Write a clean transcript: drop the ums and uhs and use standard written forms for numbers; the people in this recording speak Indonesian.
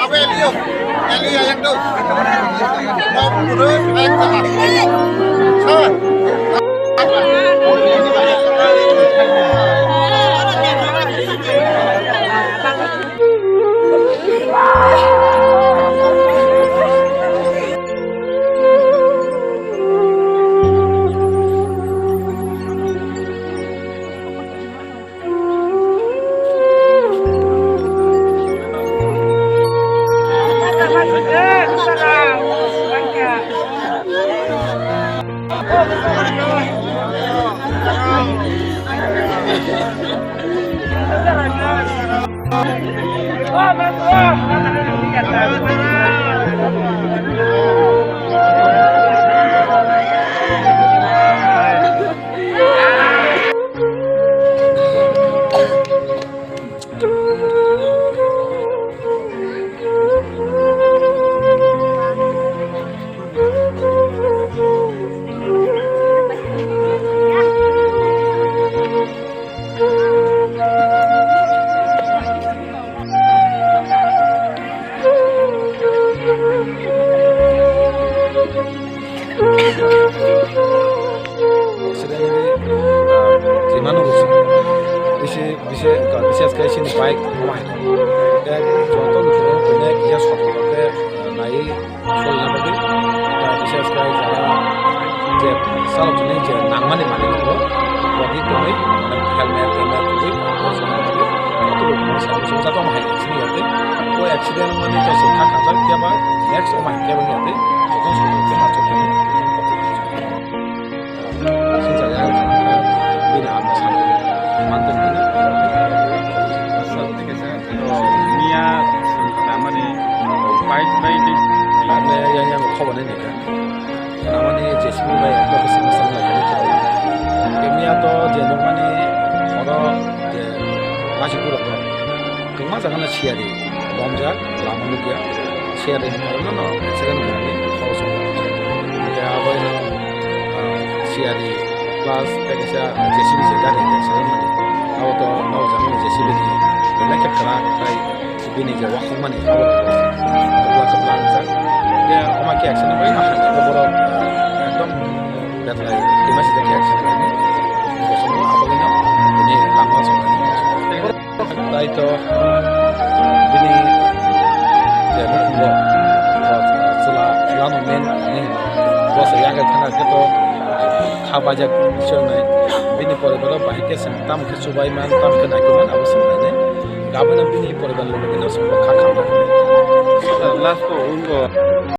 Apa Elio? Elio yang tu. Mau turun, naik ke sana. বিশেষ করে সিনি বাইক কমায় যত লোকের গিয়া সতর্কতে নাই চলনাবে বিশেষ করে যারা যে চালকজনে যে নাংমানি মানি হলো বগি কমে হেলমেট টেলমেট কমে যত লোক সংসারটা মাহাইছিনি ইয়াতে ও অ্যাক্সিডেন্ট মানে তো সংখ্যা কাজার কেবা নেক্সট মাই কেবা ইয়াতে যত সতর্কতে মাত্র yang kau mana ni kan? Nama ni JCB ni aku bersama-sama lagi ni. Kami atau jenuh mana orang masih kurang. Kemas akan ada siapa ni? Bangsa, lama lagi ya. Siapa ni? Mana sekarang ni kau semua. Ya apa ni? Siapa ni? Plus kerja JCB sekarang ni sekarang ni. Awak tu nak zaman JCB ni. Bila kita kerana ini je waktu mana? Awak kebelah saja. Dia orang kaya action apa ini? Ada borok, dom, betul. Kita masih ada action ini. Semua apa ini lama semua. Dah itu, ini dia nak setelah nomen ini, bos saya akan kena kita khabajak macam ni. Ini peribadi baik kesan, tam kesubai man, tam kenaikuman apa semua ini. Gaban ini peribadi lebih kita semua kakak. Last ko ungo